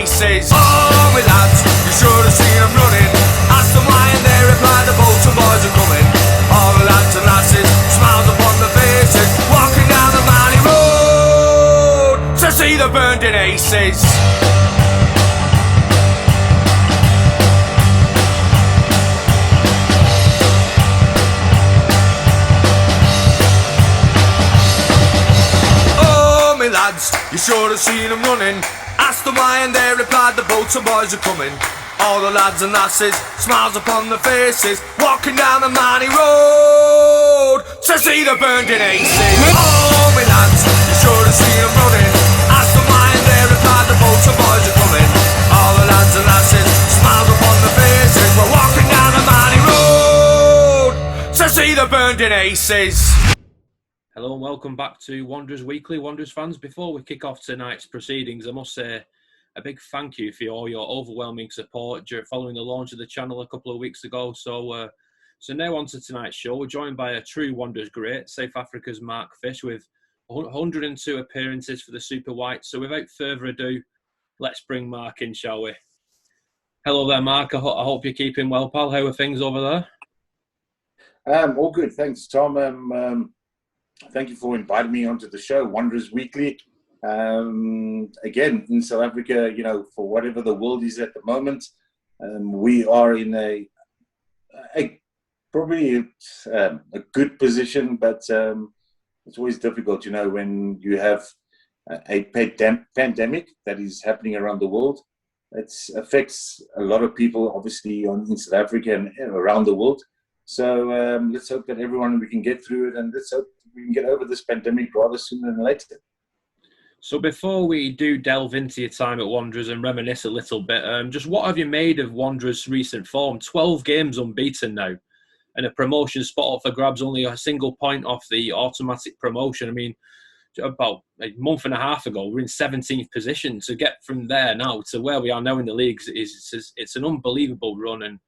aces. Oh, my lads, you should have seen them running. Asked them why and they replied the Bolton boys are coming. All the lads and lasses, smiles upon their faces, walking down the Manny Road to see the Burnden Aces. Oh, my lads, you should have seen them running. Asked them why and they replied the Bolton boys are coming. All the lads and lasses, smiles upon their faces, walking down the Manny Road to see the Burnden Aces. Oh, my lads, you should have seen them running. Asked them why and they replied the Bolton boys are coming. All the lads and lasses, smiles upon their faces, we're walking down the Manny Road to see the Burnden Aces. Hello and welcome back to Wanderers Weekly. Wanderers fans, before we kick off tonight's proceedings, I must say a big thank you for all your overwhelming support following the launch of the channel a couple of weeks ago. So now on to tonight's show. We're joined by a true Wanderers great, South Africa's Mark Fish, with 102 appearances for the Super Whites. So without further ado, let's bring Mark in, shall we? Hello there, Mark. I hope you're keeping well, pal. How are things over there? All good, thanks, Tom. Thank you for inviting me onto the show, Wanderers Weekly. Again, in South Africa, for whatever the world is at the moment, we are in a probably a good position, but it's always difficult, when you have a pandemic that is happening around the world. It affects a lot of people, obviously, in South Africa and around the world. So let's hope that we can get through it, and let's hope we can get over this pandemic rather sooner than later. So before we do delve into your time at Wanderers and reminisce a little bit, just what have you made of Wanderers' recent form? 12 games unbeaten now, and a promotion spot up for grabs, only a single point off the automatic promotion. I mean, about a month and a half ago, we're in 17th position. To get from there now to where we are now in the league, it's an unbelievable run, and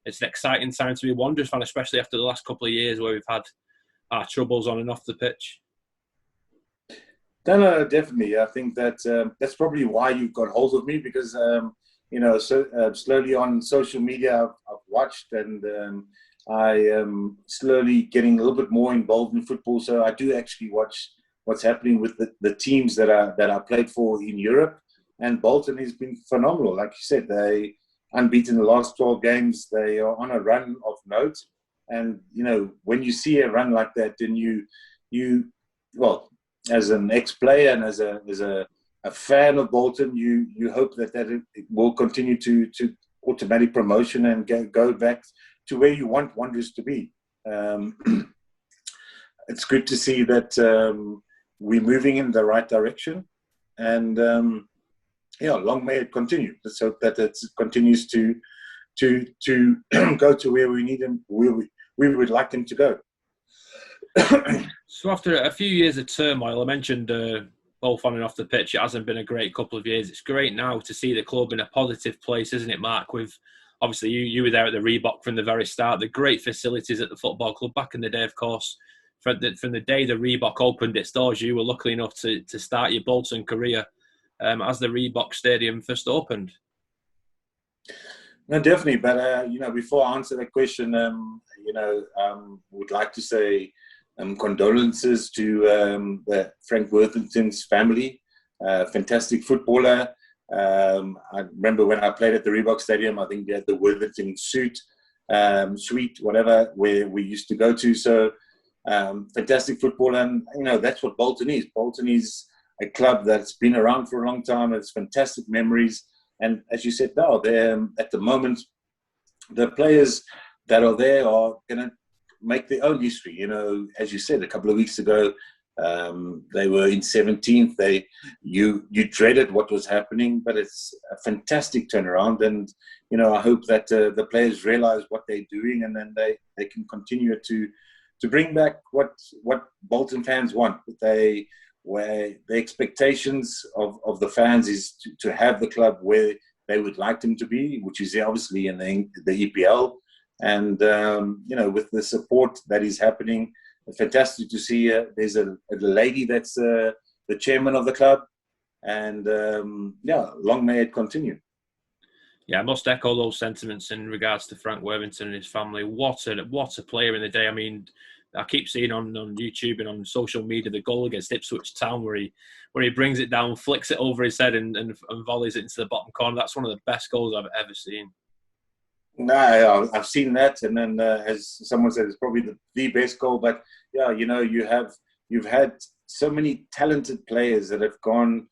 it's an exciting time to be a Wanderers fan, especially after the last couple of years where we've had our troubles on and off the pitch. No, definitely. I think that that's probably why you've got hold of me, because slowly on social media I've watched, and I am slowly getting a little bit more involved in football. So I do actually watch what's happening with the teams that I played for in Europe, and Bolton has been phenomenal. Like you said, they unbeaten the last 12 games. They are on a run of note, and when you see a run like that, then you as an ex-player and as a fan of Bolton, you hope that it will continue to automatic promotion and go back to where you want Wanderers to be. It's good to see that we're moving in the right direction, and long may it continue. Let's hope that it continues to go to where we need them, where we would like them to go. So after a few years of turmoil, I mentioned both on and off the pitch, it hasn't been a great couple of years. It's great now to see the club in a positive place, isn't it, Mark? With obviously you were there at the Reebok from the very start. The great facilities at the football club back in the day, of course. From the day the Reebok opened its doors, you were lucky enough to start your Bolton career as the Reebok Stadium first opened. No, definitely. But before I answer that question, would like to say condolences to Frank Worthington's family. Fantastic footballer. I remember when I played at the Reebok Stadium, I think they had the Worthington suite, whatever, where we used to go to. So fantastic footballer, and that's what Bolton is. Bolton is a club that's been around for a long time. It's fantastic memories, and as you said, now at the moment, the players that are there are going to make their own history. As you said a couple of weeks ago, they were in 17th. You dreaded what was happening, but it's a fantastic turnaround, and I hope that the players realize what they're doing, and then they can continue to bring back what Bolton fans want. Where the expectations of the fans is to have the club where they would like them to be, which is obviously in the EPL. And, with the support that is happening, fantastic to see. There's a lady that's the chairman of the club. and long may it continue. Yeah, I must echo those sentiments in regards to Frank Worthington and his family. What a player in the day. I mean, I keep seeing on YouTube and on social media the goal against Ipswich Town where he brings it down, flicks it over his head and volleys it into the bottom corner. That's one of the best goals I've ever seen. No, I've seen that, and then as someone said, it's probably the best goal. But yeah, you've had so many talented players that have come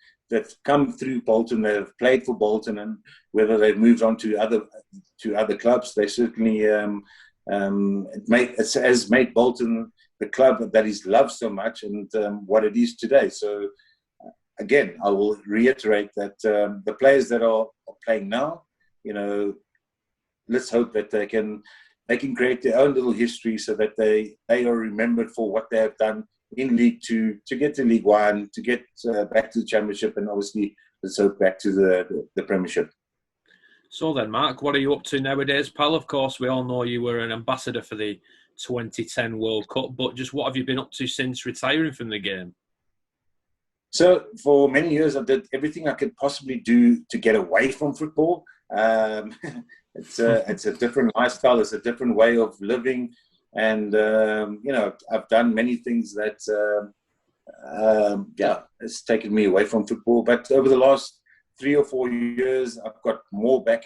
through Bolton, that have played for Bolton, and whether they've moved on to other clubs, they certainly it has made Bolton the club that is loved so much and what it is today. So again, I will reiterate that the players that are playing now, let's hope that they can create their own little history so that they are remembered for what they have done in League Two, to get to League One, to get back to the Championship, and obviously let's hope back to the Premiership. So then, Mark, what are you up to nowadays, pal? Of course, we all know you were an ambassador for the 2010 World Cup, but just what have you been up to since retiring from the game? So for many years, I did everything I could possibly do to get away from football. It's a different lifestyle. It's a different way of living. And, I've done many things that, it's taken me away from football. But over the last 3 or 4 years, I've got more back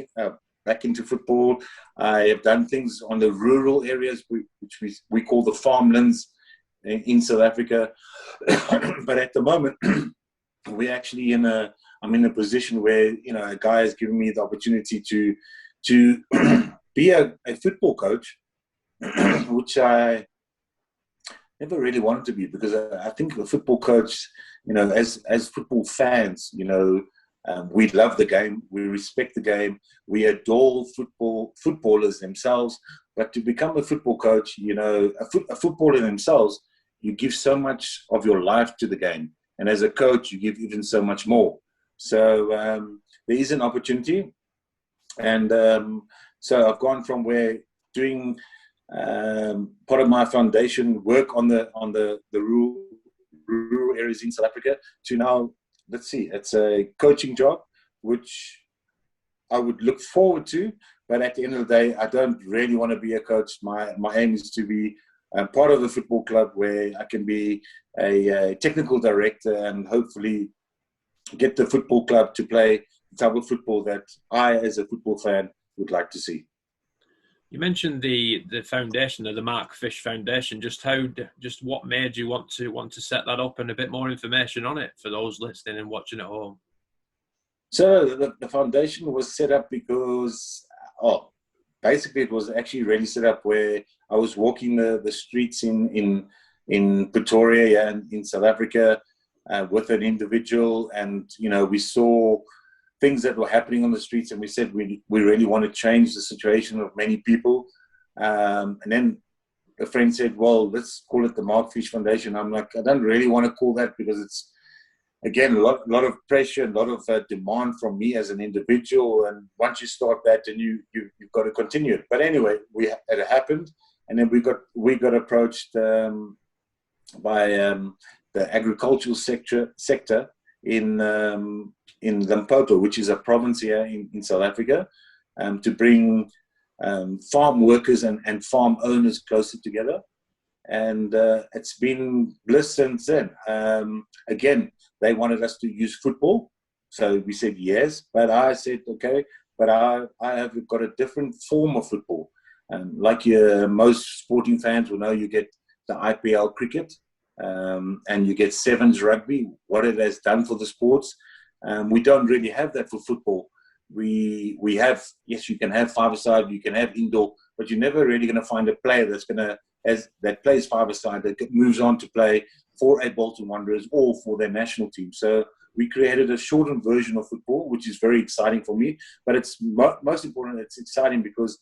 into football. I have done things on the rural areas, which we call the farmlands in South Africa. But at the moment, we're actually I'm in a position where, a guy has given me the opportunity to be a football coach, which I never really wanted to be, because I think a football coach, as football fans, we love the game, we respect the game, we adore footballers themselves. But to become a football coach, a footballer themselves, you give so much of your life to the game, and as a coach, you give even so much more. So there is an opportunity, and so I've gone from where doing part of my foundation work on the rural areas in South Africa to now, let's see, it's a coaching job, which I would look forward to. But at the end of the day, I don't really want to be a coach. My aim is to be part of a football club where I can be a technical director and hopefully get the football club to play the type of football that I, as a football fan, would like to see. You mentioned the foundation, the Mark Fish Foundation. Just what made you want to set that up, and a bit more information on it for those listening and watching at home? So the foundation was set up because, basically it was actually really set up where I was walking the streets in Pretoria and in South Africa with an individual, and we saw things that were happening on the streets, and we said we really want to change the situation of many people. And then a friend said, well, let's call it the Mark Fish Foundation. I'm like, I don't really want to call that, because it's, again, a lot of pressure, a lot of demand from me as an individual. And once you start that, then you've got to continue it. But anyway, it happened, and then we got approached by the agricultural sector in Limpopo, which is a province here in South Africa, to bring farm workers and farm owners closer together. And it's been bliss since then. Again, they wanted us to use football, so we said yes. But I said, okay, but I have got a different form of football. Like most sporting fans will know, you get the IPL cricket, and you get sevens rugby, what it has done for the sports. We don't really have that for football. We have, yes, you can have five-a-side, you can have indoor, but you're never really going to find a player that plays five-a-side that moves on to play for a Bolton Wanderers or for their national team. So we created a shortened version of football, which is very exciting for me. But it's most important, it's exciting because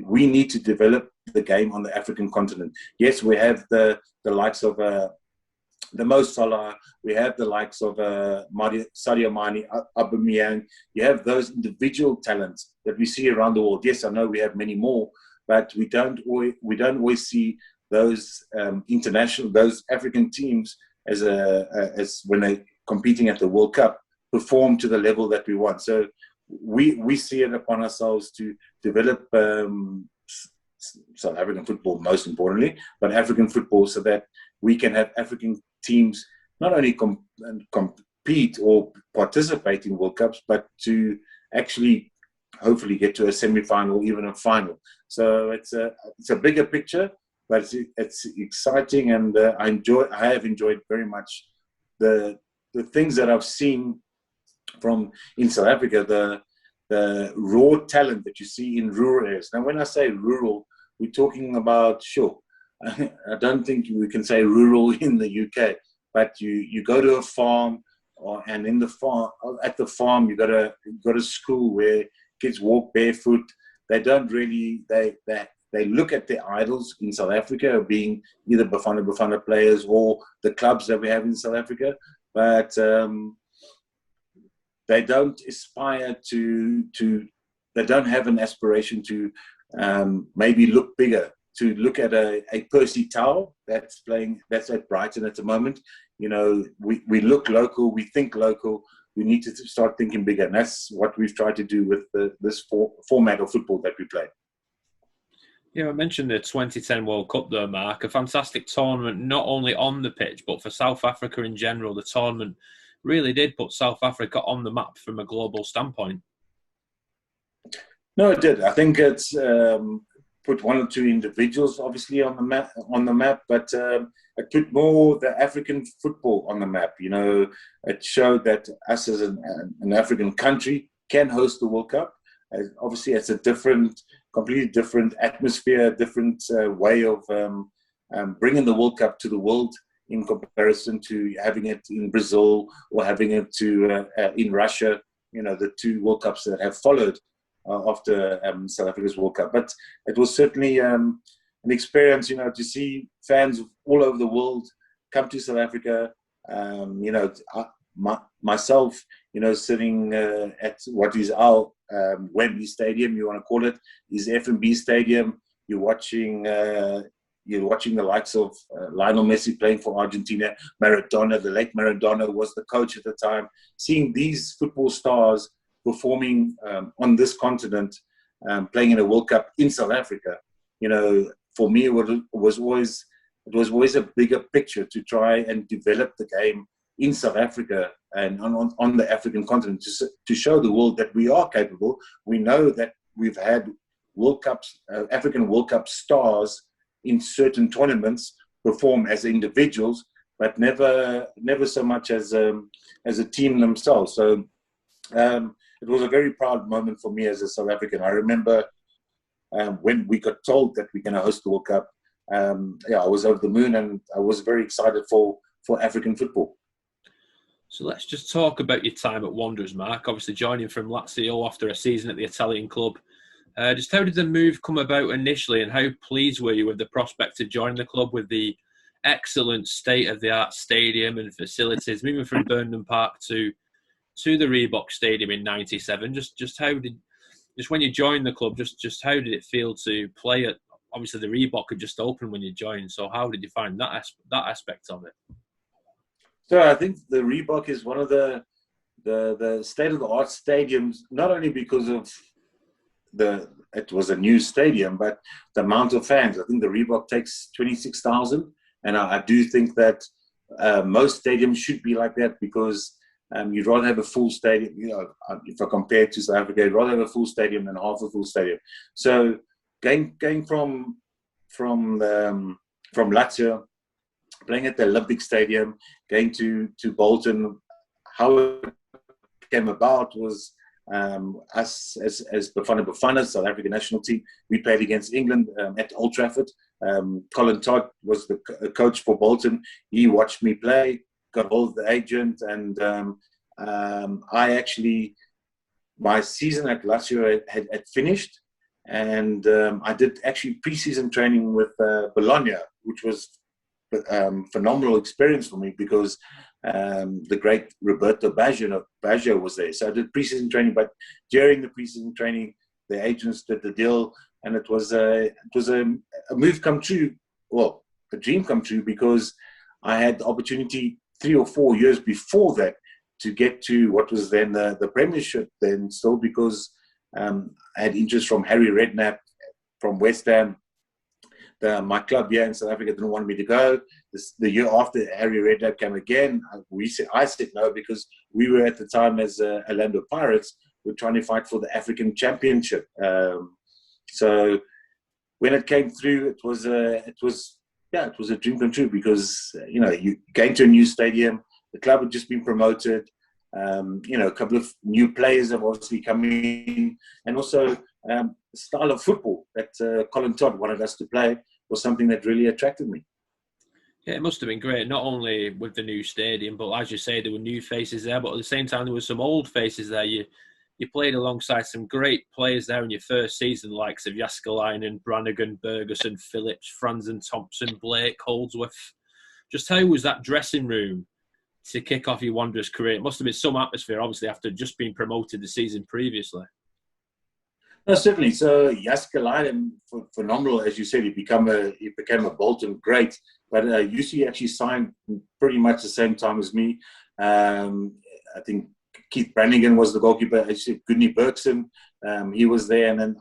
we need to develop the game on the African continent. Yes, we have the likes of the Mo Salah, we have the likes of Sadio Mane, Aubameyang. You have those individual talents that we see around the world. Yes, I know we have many more, but we don't always see those those African teams as when they competing at the World Cup perform to the level that we want. So we see it upon ourselves to develop South African football, most importantly, but African football, so that we can have African teams not only compete or participate in World Cups, but to actually hopefully get to a semi-final, even a final. So it's a bigger picture, but it's exciting, and I have enjoyed very much the things that I've seen in South Africa, the raw talent that you see in rural areas. Now, when I say rural, we're talking about, sure, I don't think we can say rural in the UK, but you go to a farm, and at the farm you got a school where kids walk barefoot. They don't really they look at their idols in South Africa being either Bafana players or the clubs that we have in South Africa, but they don't aspire to they don't have an aspiration to maybe look bigger, to look at a Percy Tau that's at Brighton at the moment. You know, we look local, we think local, we need to start thinking bigger. And that's what we've tried to do with this format of football that we play. Yeah, I mentioned the 2010 World Cup there, Mark. A fantastic tournament, not only on the pitch, but for South Africa in general. The tournament really did put South Africa on the map from a global standpoint. No, it did. I think it's put one or two individuals obviously on the map, but it put more the African football on the map. You know, it showed that us as an African country can host the World Cup. Obviously, it's a completely different atmosphere, different way of bringing the World Cup to the world in comparison to having it in Brazil or having it in Russia. You know, the two World Cups that have followed after South Africa's World Cup. But it was certainly an experience, you know, to see fans all over the world come to South Africa. You know, myself, you know, sitting at what is our Wembley Stadium, you want to call it, is F&B Stadium. You're watching the likes of Lionel Messi playing for Argentina, Maradona, the late Maradona was the coach at the time. Seeing these football stars performing on this continent, playing in a World Cup in South Africa, you know, for me it was always a bigger picture to try and develop the game in South Africa and on the African continent to show the world that we are capable. We know that we've had World Cups, African World Cup stars in certain tournaments perform as individuals, but never so much as a team themselves. So it was a very proud moment for me as a South African. I remember when we got told that we're going to host the World Cup. I was over the moon, and I was very excited for African football. So let's just talk about your time at Wanderers, Mark. Obviously joining from Lazio after a season at the Italian club. Just how did the move come about initially, and how pleased were you with the prospect of joining the club with the excellent state-of-the-art stadium and facilities, moving from Burnham Park to the Reebok Stadium in '97? Just when you joined the club, just how did it feel to play at? Obviously, the Reebok had just opened when you joined, so how did you find that aspect of it? So I think the Reebok is one of the state-of-the-art stadiums, not only because of it was a new stadium, but the amount of fans. I think the Reebok takes 26,000, and I do think that most stadiums should be like that, because you'd rather have a full stadium. You know, if I compare to South Africa, you'd rather have a full stadium than half a full stadium. So going from Lazio, playing at the Olympic Stadium, going to Bolton, how it came about was us as Bafana, South African national team. We played against England at Old Trafford. Colin Todd was the coach for Bolton. He watched me play, got hold of the agent, and my season at Lazio had finished, and I did actually pre-season training with Bologna, which was phenomenal experience for me, because the great Roberto Baggio was there. So I did pre-season training, but during the pre-season training, the agents did the deal, and it was a move come true, well, a dream come true, because I had the opportunity 3 or 4 years before that to get to what was then the Premiership then still, because I had interest from Harry Redknapp from West Ham. My club here in South Africa didn't want me to go. The year after Harry Redknapp came again, I said no, because we were at the time as Orlando Pirates, we're trying to fight for the African Championship. So when it came through, it was a dream come true, because you came to a new stadium, the club had just been promoted, a couple of new players have obviously come in, and also the style of football that Colin Todd wanted us to play was something that really attracted me. Yeah, it must have been great, not only with the new stadium, but as you say, there were new faces there, but at the same time, there were some old faces there. You played alongside some great players there in your first season, the likes of Jääskeläinen, Brannigan, Bergerson, Phillips, Franzen, Thompson, Blake, Holdsworth. Just how was that dressing room to kick off your Wanderers career? It must have been some atmosphere, obviously, after just being promoted the season previously. No, certainly. So Jääskeläinen, phenomenal, as you said. He became a Bolton great. But UC actually signed pretty much the same time as me. I think Keith Brannigan was the goalkeeper. As you said, Gudni Bergson, he was there. And then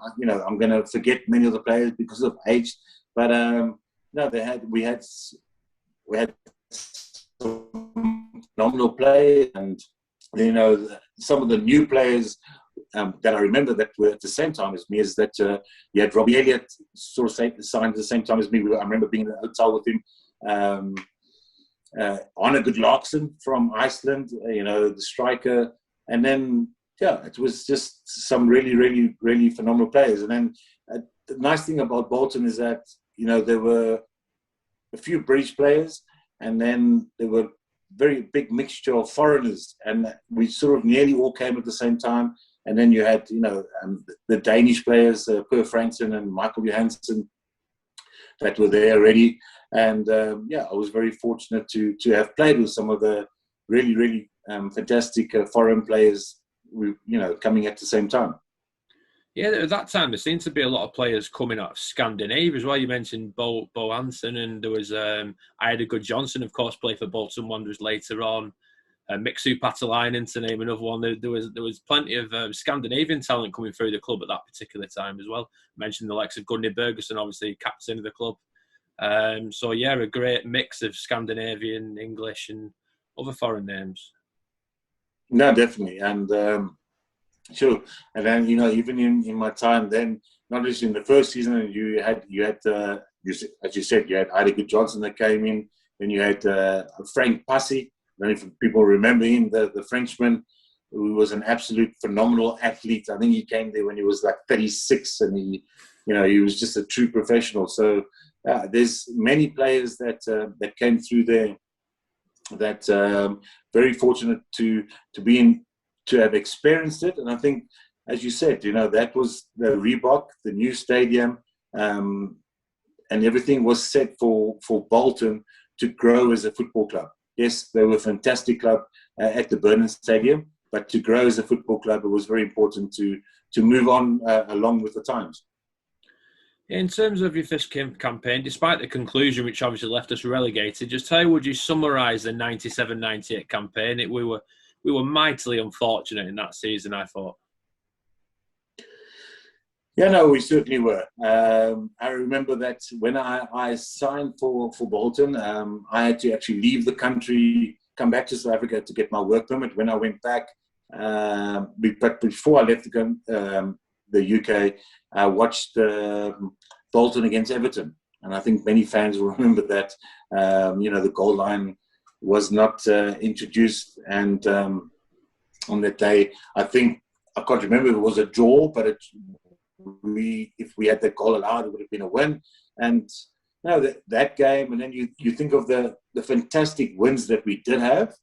I'm going to forget many of the players because of age. But no, we had phenomenal play, and some of the new players that I remember that were at the same time as me is that you had Robbie Elliott sort of signed at the same time as me. I remember being in a hotel with him. Arne Gudlaksson from Iceland, the striker. And then, it was just some really, really, really phenomenal players. And then the nice thing about Bolton is that, there were a few British players, and then there were very big mixture of foreigners. And we sort of nearly all came at the same time. And then you had, the Danish players, Per Frankson and Michael Johansson, that were there already. And I was very fortunate to have played with some of the really, really fantastic foreign players, coming at the same time. Yeah, at that time, there seemed to be a lot of players coming out of Scandinavia as well. You mentioned Bo Hansen, and there was Ida Good-Johnson, of course, played for Bolton Wanderers later on. Miksu Patalainen, to name another one. There was plenty of Scandinavian talent coming through the club at that particular time as well. I mentioned the likes of Gunnar Bergerson, obviously captain of the club. A great mix of Scandinavian, English, and other foreign names. No, definitely, and sure. And then even in my time then, not just in the first season, you had as you said, you had Ida Good-Johnson that came in. Then you had Frank Passy. I don't know if people remember him, the Frenchman, who was an absolute phenomenal athlete. I think he came there when he was like 36, and he was just a true professional. So there's many players that came through there that very fortunate to have experienced it. And I think, as you said, that was the Reebok, the new stadium, and everything was set for Bolton to grow as a football club. Yes, they were a fantastic club at the Burnham Stadium, but to grow as a football club, it was very important to move on along with the times. In terms of your first campaign, despite the conclusion, which obviously left us relegated, just how would you summarise the 97-98 campaign? We were mightily unfortunate in that season, I thought. Yeah, no, we certainly were. I remember that when I signed for Bolton, I had to actually leave the country, come back to South Africa to get my work permit. When I went back, but before I left the UK, I watched Bolton against Everton. And I think many fans will remember that, the goal line was not introduced. And on that day, I can't remember if it was a draw, but if we had that goal allowed, it would have been a win. And that game, and then you think of the fantastic wins that we did have,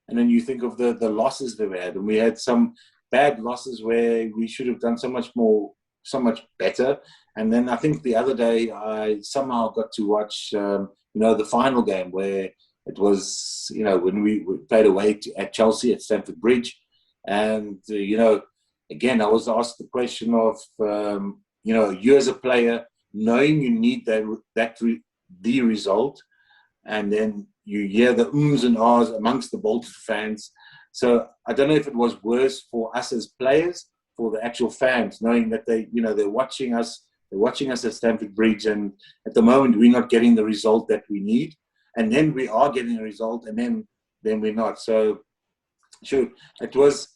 and then you think of the losses that we had, and we had some bad losses where we should have done so much better. And then I think the other day I somehow got to watch the final game where it was when we played away at Chelsea at Stamford Bridge, and again, I was asked the question of, you as a player, knowing you need the result, and then you hear the ums and ahs amongst the Bolton fans. So I don't know if it was worse for us as players, for the actual fans, knowing that they're watching us. They're watching us at Stamford Bridge, and at the moment we're not getting the result that we need, and then we are getting a result, and then we're not. So, sure, it was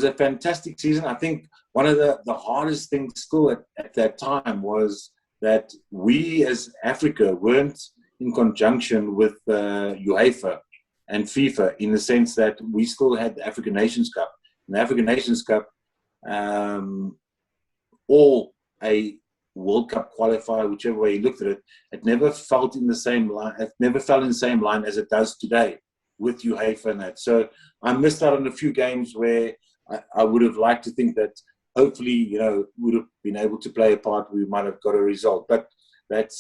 a fantastic season. I think one of the hardest things still at that time was that we as Africa weren't in conjunction with UEFA and FIFA, in the sense that we still had the African Nations Cup. And the African Nations Cup, or a World Cup qualifier, whichever way you looked at it, it never felt in the same line. It never fell in the same line as it does today with UEFA and that. So I missed out on a few games where I would have liked to think that hopefully, would have been able to play a part. We might have got a result, but that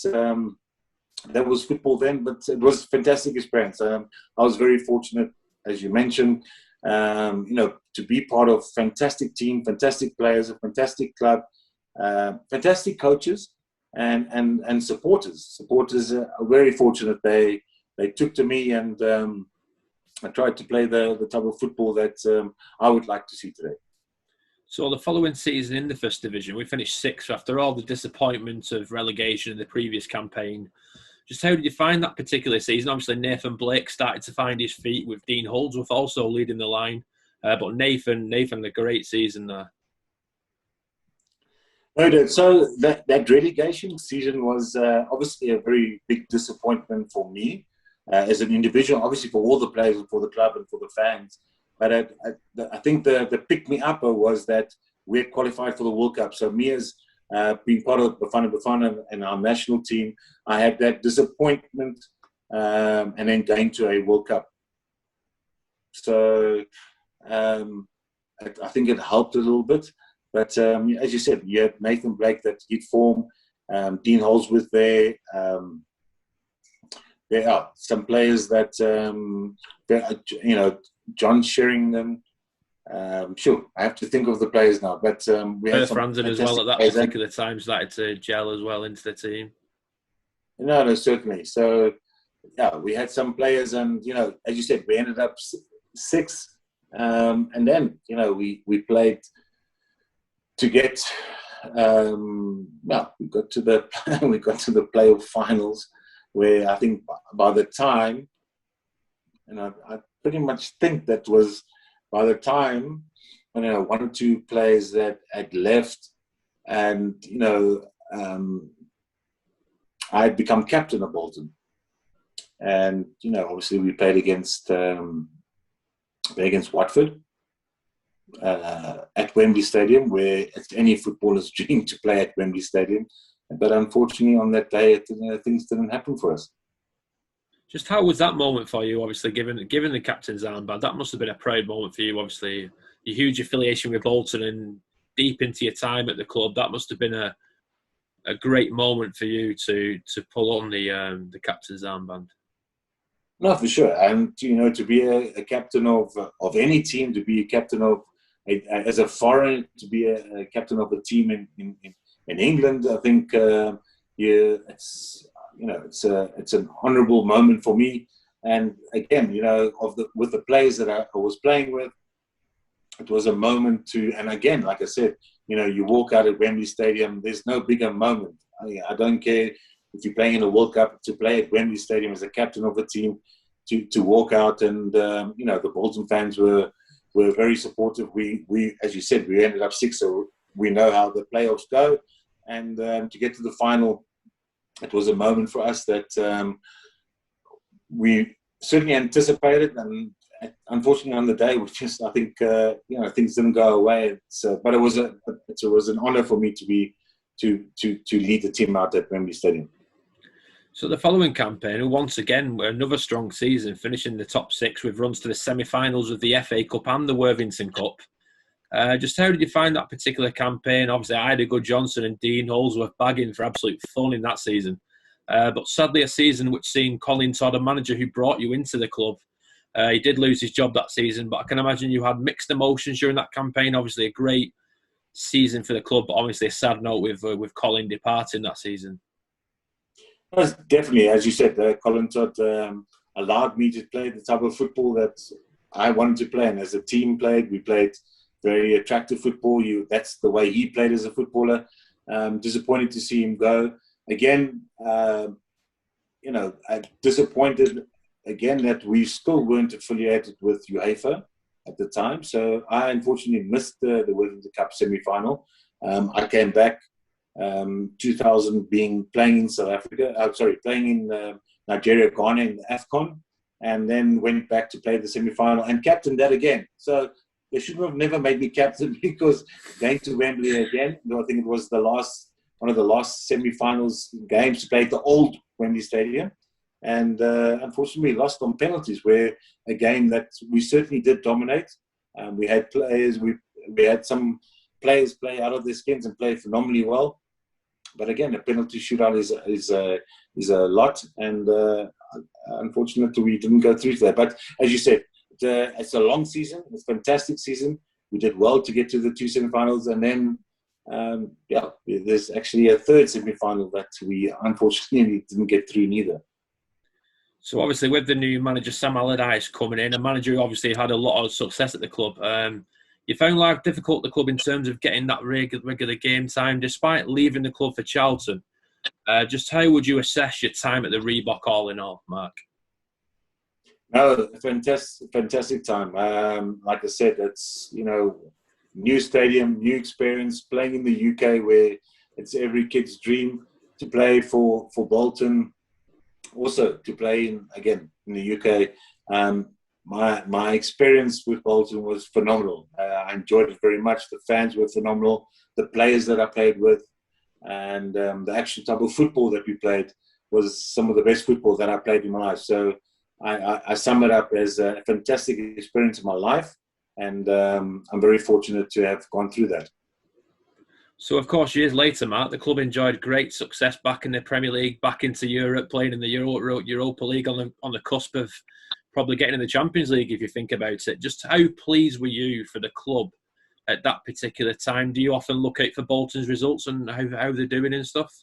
was football then. But it was a fantastic experience. I was very fortunate, as you mentioned, to be part of a fantastic team, fantastic players, a fantastic club, fantastic coaches, and supporters. Supporters are very fortunate. They took to me, and I tried to play the type of football that I would like to see today. So the following season in the First Division, we finished sixth after all the disappointment of relegation in the previous campaign. Just how did you find that particular season? Obviously, Nathan Blake started to find his feet, with Dean Holdsworth also leading the line. But Nathan, a great season there. No, so that relegation season was obviously a very big disappointment for me as an individual, obviously for all the players and for the club and for the fans. But I think the pick-me-upper was that we had qualified for the World Cup. So me as being part of Bafana and our national team, I had that disappointment and then going to a World Cup. So I think it helped a little bit. But as you said, you had Nathan Blake that did form, Dean Holdsworth there. There are some players that, John Sheringham. Sure, I have to think of the players now. But we had some Brandon as well at that particular time started to gel as well into the team. No, certainly. So, yeah, we had some players, and as you said, we ended up sixth, and then we played to get. We got to the playoff finals, where I think by the time, and I pretty much think that was by the time one or two players that had left, and I had become captain of Bolton, and obviously we played against Watford at Wembley Stadium, where it's any footballer's dream to play at Wembley Stadium. But unfortunately, on that day, things didn't happen for us. Just how was that moment for you? Obviously, given the captain's armband, that must have been a proud moment for you. Obviously, your huge affiliation with Bolton and deep into your time at the club, that must have been a great moment for you to pull on the captain's armband. No, for sure. And to be a captain of any team, to be a captain of as a foreigner, to be a captain of a team in England, I think it's an honourable moment for me. And again, with the players that I was playing with, it was a moment to. And again, like I said, you walk out at Wembley Stadium. There's no bigger moment. I don't care if you're playing in a World Cup, to play at Wembley Stadium as a captain of a team, to walk out, and the Bolton fans were very supportive. We as you said, we ended up sixth, so we know how the playoffs go, and to get to the final, it was a moment for us that we certainly anticipated, and unfortunately on the day, I think things didn't go away. But it was an honour for me to lead the team out at Wembley Stadium. So the following campaign, once again, another strong season, finishing the top six with runs to the semi-finals of the FA Cup and the Worthington Cup. Just how did you find that particular campaign? Obviously, Ida Good-Johnson and Dean Holdsworth bagging for absolute fun in that season. But sadly, a season which seen Colin Todd, a manager who brought you into the club. He did lose his job that season, but I can imagine you had mixed emotions during that campaign. Obviously, a great season for the club, but obviously a sad note with Colin departing that season. Definitely, as you said, Colin Todd, allowed me to play the type of football that I wanted to play. And as a team played, we played very attractive football. That's the way he played as a footballer. Disappointed to see him go. Again, disappointed again that we still weren't affiliated with UEFA at the time. So I unfortunately missed the World Cup semi-final. I came back 2000 playing in South Africa. Playing in Nigeria, Ghana in the AFCON, and then went back to play the semi-final and captained that again. So they should have never made me captain, because going to Wembley again, I think it was one of the last semi-finals games to play at the old Wembley Stadium. And unfortunately lost on penalties, where a game that we certainly did dominate. We had players, we had some players play out of their skins and play phenomenally well. But again, a penalty shootout is a lot, and unfortunately we didn't go through to that. But as you said, it's a long season. It's a fantastic season. We did well to get to the 2 semi-finals, and then there's actually a third semi-final that we unfortunately didn't get through neither. So obviously with the new manager Sam Allardyce coming in, a manager who obviously had a lot of success at the club, you found life difficult at the club in terms of getting that regular game time, despite leaving the club for Charlton. Just how would you assess your time at the Reebok all in all, Mark? No, fantastic time. Like I said, it's, new stadium, new experience, playing in the UK, where it's every kid's dream to play for Bolton. Also to play in the UK. My experience with Bolton was phenomenal. I enjoyed it very much. The fans were phenomenal. The players that I played with, and the actual type of football that we played was some of the best football that I played in my life. So I sum it up as a fantastic experience in my life, and I'm very fortunate to have gone through that. So, of course, years later, Mark, the club enjoyed great success back in the Premier League, back into Europe, playing in the Europa League on the cusp of probably getting in the Champions League, if you think about it. Just how pleased were you for the club at that particular time? Do you often look out for Bolton's results and how they're doing and stuff?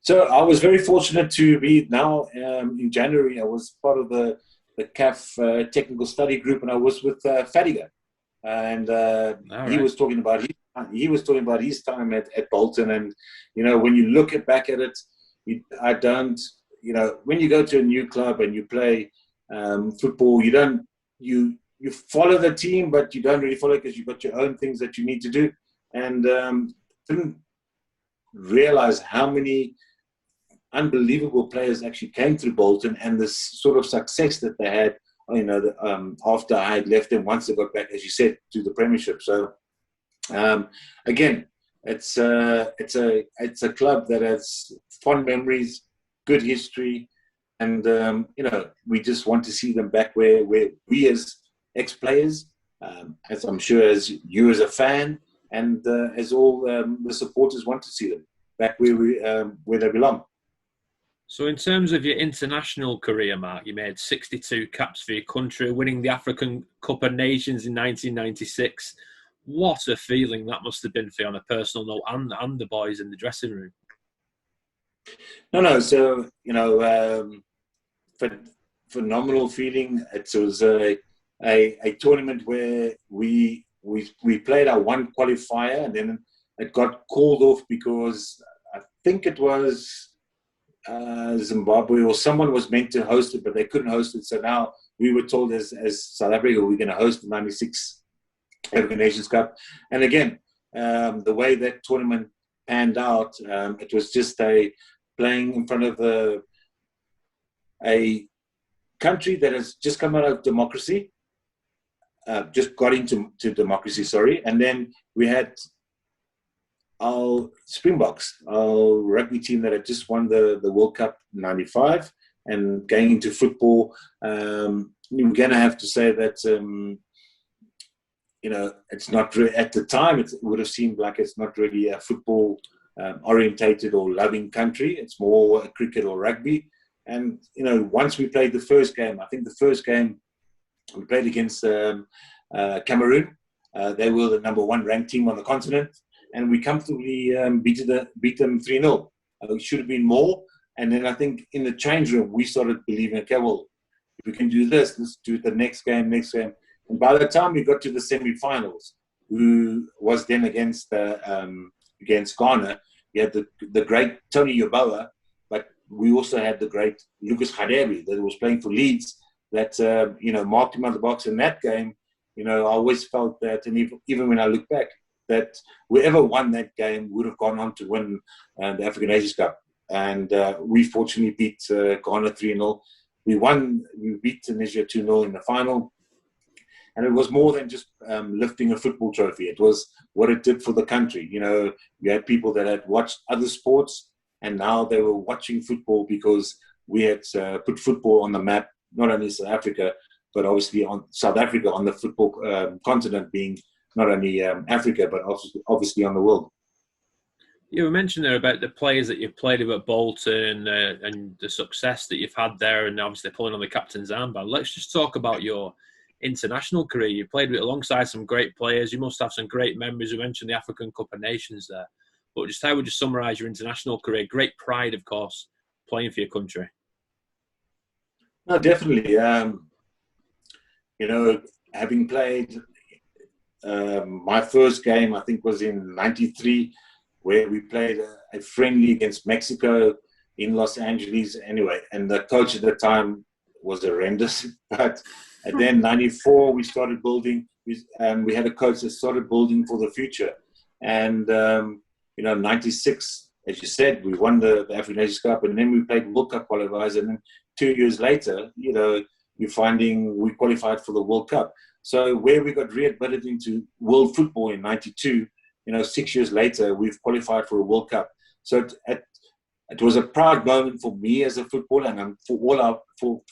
So I was very fortunate to be now in January. I was part of the CAF technical study group, and I was with Fadiga. And he was talking about his time at Bolton, and when you look back at it, when you go to a new club and you play football, you follow the team, but you don't really follow it because you've got your own things that you need to do, and didn't realize how many unbelievable players actually came through Bolton, and the sort of success that they had. After I had left them, once they got back, as you said, to the Premiership. So, again, it's a club that has fond memories, good history, and we just want to see them back where we as ex-players, as I'm sure as you as a fan, and as all the supporters want to see them back where they belong. So in terms of your international career, Mark, you made 62 caps for your country, winning the African Cup of Nations in 1996. What a feeling that must have been for you on a personal note, and the boys in the dressing room. No. So, phenomenal feeling. It was a tournament where we played our one qualifier, and then it got called off because I think it was Zimbabwe or someone was meant to host it, but they couldn't host it. So now we were told as South Africa, we're going to host the 96 African Nations Cup. And again, the way that tournament panned out, it was just playing in front of a country that has just come out of democracy, just got into democracy, sorry. And then we had our Springboks, our rugby team that had just won the World Cup in 95, and going into football, we're going to have to say that, it's not really, at the time, it would have seemed like it's not really a football orientated or loving country. It's more cricket or rugby. And, once we played the first game, I think the first game we played against Cameroon. They were the number 1 ranked team on the continent. And we comfortably beat them 3-0. It should have been more, And then I think in the change room, we started believing, okay, well, if we can do this, let's do it the next game. And by the time we got to the semi-finals, who was then against Ghana, we had the great Tony Yeboah, but we also had the great Lucas Hadebe that was playing for Leeds that, marked him on the box in that game. I always felt that, and even when I look back, that whoever won that game would have gone on to win the African Nations Cup. And we fortunately beat Ghana 3-0. We beat Tunisia 2-0 in the final. And it was more than just lifting a football trophy. It was what it did for the country. You had people that had watched other sports, and now they were watching football because we had put football on the map, not only South Africa, but obviously on South Africa on the football continent, being not only Africa, but obviously on the world. You mentioned there about the players that you've played with at Bolton and the success that you've had there, and obviously pulling on the captain's armband. Let's just talk about your international career. You played with alongside some great players. You must have some great memories. You mentioned the African Cup of Nations there. But just how would you summarise your international career? Great pride, of course, playing for your country. No, definitely. Having played my first game, I think, was in '93, where we played a friendly against Mexico in Los Angeles. Anyway, and the coach at the time was horrendous. But then '94, we started building, and we had a coach that started building for the future. And '96, as you said, we won the African Nations Cup, and then we played World Cup qualifiers. And then 2 years later, you're finding we qualified for the World Cup. So where we got readmitted into world football in '92, 6 years later, we've qualified for a World Cup. So it was a proud moment for me as a footballer, and for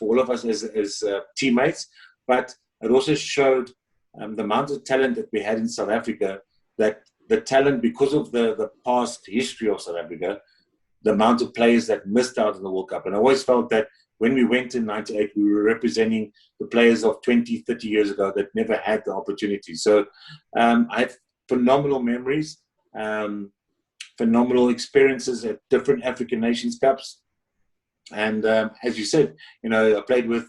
all of us as teammates. But it also showed the amount of talent that we had in South Africa, that the talent, because of the past history of South Africa, the amount of players that missed out on the World Cup. And I always felt that when we went in '98, we were representing the players of 20, 30 years ago that never had the opportunity. So I have phenomenal memories, phenomenal experiences at different African Nations Cups. And as you said, I played with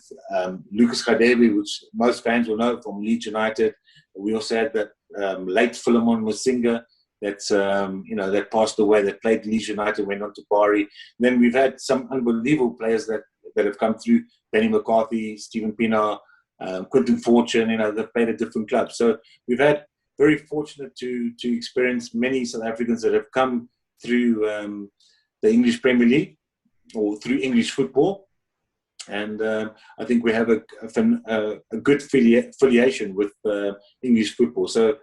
Lucas Hadebe, which most fans will know from Leeds United. We also had that late Philemon Masinga that passed away, that played Leeds United, went on to Bari. Then we've had some unbelievable players that have come through: Benny McCarthy, Stephen Pienaar, Quinton Fortune. They've played at different clubs. So we've had very fortunate to experience many South Africans that have come through the English Premier League or through English football. And I think we have a good affiliation with English football. So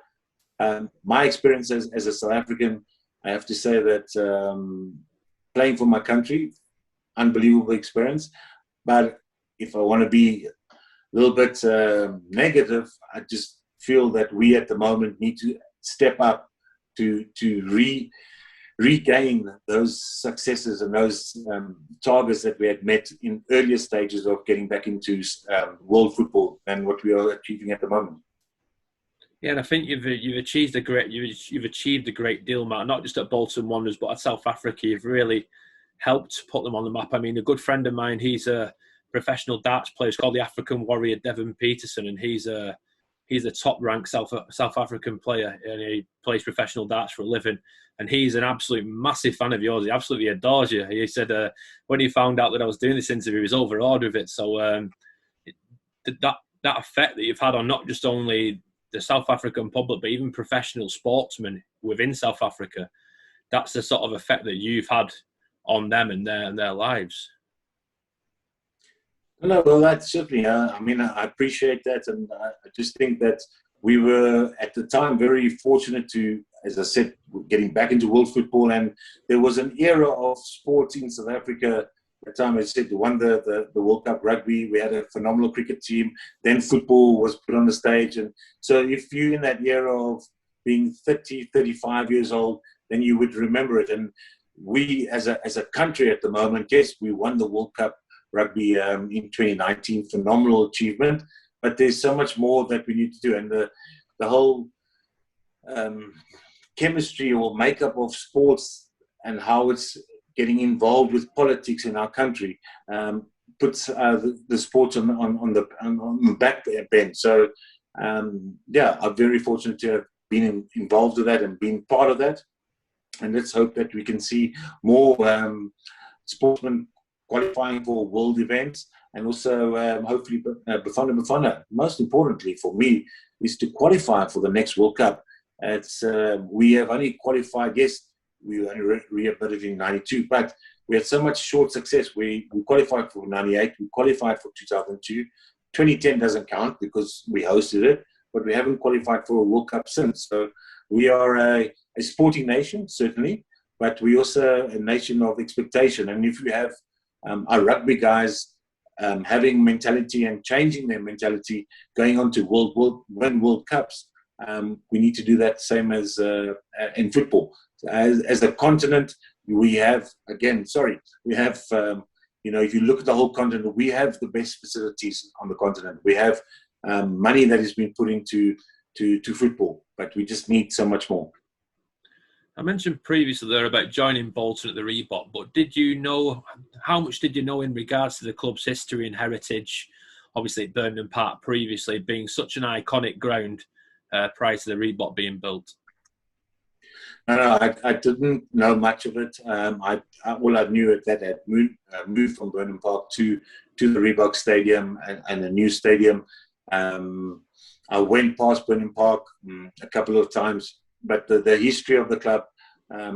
my experience as a South African, I have to say that playing for my country, unbelievable experience. But if I want to be a little bit negative, I just feel that we at the moment need to step up to regain those successes and those targets that we had met in earlier stages of getting back into world football than what we are achieving at the moment. Yeah, and I think you've achieved a great deal, Matt. Not just at Bolton Wanderers, but at South Africa. You've really helped put them on the map. I mean, a good friend of mine, he's a professional darts player. He's called the African Warrior, Devon Peterson, and he's a top-ranked South African player, and he plays professional darts for a living. And he's an absolute massive fan of yours. He absolutely adores you. He said when he found out that I was doing this interview, he was overawed with it. So that effect that you've had on not just only the South African public, but even professional sportsmen within South Africa, that's the sort of effect that you've had on them and their lives. No, well, that's certainly. I appreciate that, and I just think that we were at the time very fortunate to, as I said, getting back into world football, and there was an era of sports in South Africa. At the time, as I said, we won the World Cup rugby. We had a phenomenal cricket team. Then football was put on the stage, and so if you're in that era of being 30, 35 years old, then you would remember it. And we, as a country at the moment, yes, we won the World Cup rugby in 2019, phenomenal achievement, but there's so much more that we need to do, and the whole chemistry or makeup of sports and how it's getting involved with politics in our country puts the sport on the back bend. So, I'm very fortunate to have been involved with that and been part of that. And let's hope that we can see more sportsmen qualifying for world events, and also hopefully Bafana. Most importantly for me is to qualify for the next World Cup. We have only qualified, yes, we only rehabilitated in 92, but we had so much short success. We qualified for 98, we qualified for 2002. 2010 doesn't count because we hosted it, but we haven't qualified for a World Cup since. So we are a sporting nation, certainly, but we also a nation of expectation. And if we have our rugby guys having mentality and changing their mentality, going on to win World Cups, we need to do that same as in football. As a continent, we have, if you look at the whole continent, we have the best facilities on the continent. We have money that has been put into football, but we just need so much more. I mentioned previously there about joining Bolton at the Reebok, but how much did you know in regards to the club's history and heritage? Obviously, Burnham Park previously being such an iconic ground prior to the Reebok being built. No, I didn't know much of it. All I knew is that I had moved from Burnham Park to the Reebok Stadium and a new stadium. I went past Burnham Park a couple of times, but the history of the club, I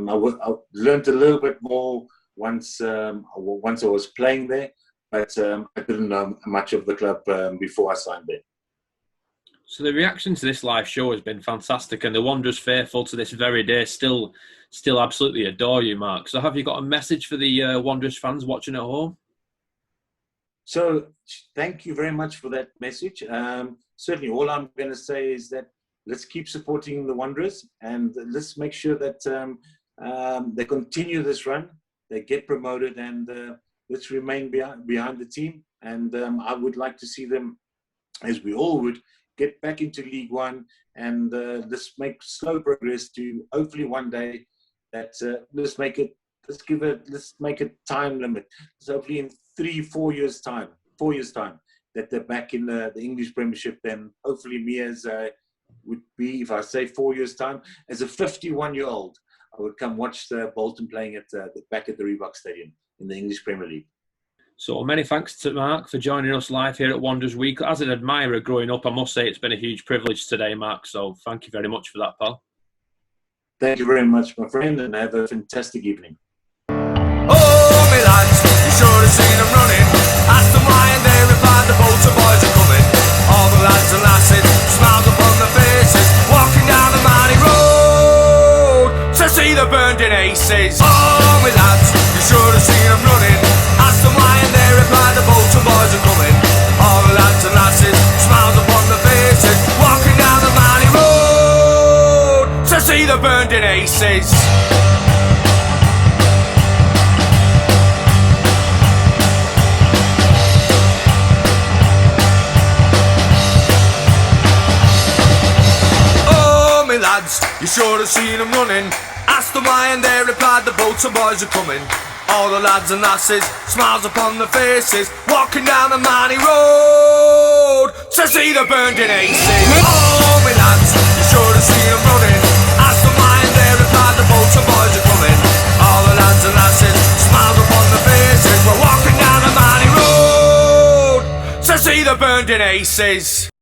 learned a little bit more once I was playing there, but I didn't know much of the club before I signed there. So the reaction to this live show has been fantastic, and the Wanderers faithful to this very day still absolutely adore you, Mark. So have you got a message for the Wanderers fans watching at home? So thank you very much for that message. Certainly all I'm going to say is that let's keep supporting the Wanderers, and let's make sure that they continue this run, they get promoted, and let's remain behind the team. And I would like to see them, as we all would, get back into League One, and let's make slow progress to hopefully one day that let's make a time limit. So hopefully in 3-4 years time, that they're back in the English Premiership. Then hopefully me would be, if I say 4 years time, as a 51-year-old, I would come watch the Bolton playing back at the Reebok Stadium in the English Premier League. So many thanks to Mark for joining us live here at Wanderers Week. As an admirer growing up, I must say it's been a huge privilege today, Mark. So thank you very much for that, pal. Thank you very much, my friend, and have a fantastic evening. Oh, me lads, you should have seen them running. Asked them why and they replied the Bolton boys are coming. All the lads and lasses, smiles upon their faces, walking down the mighty road to see the burned-in aces. Oh, me lads, you should have seen them running. Asked them why and they replied the Bolton boys are coming. All the lads and lasses, smiles upon their faces, walking down the mighty road to see the burned-in aces. Lads, you should have seen them running. Asked them why and they replied the Bolton boys are coming. All the lads and lasses, smiles upon their faces, walking down the mighty road to see the burned-in aces. Oh, me lads, you should have seen them running. Asked them why and they replied the Bolton boys are coming. All the lads and lasses, smiles upon their faces, were walking down the mighty road to see the burned-in aces.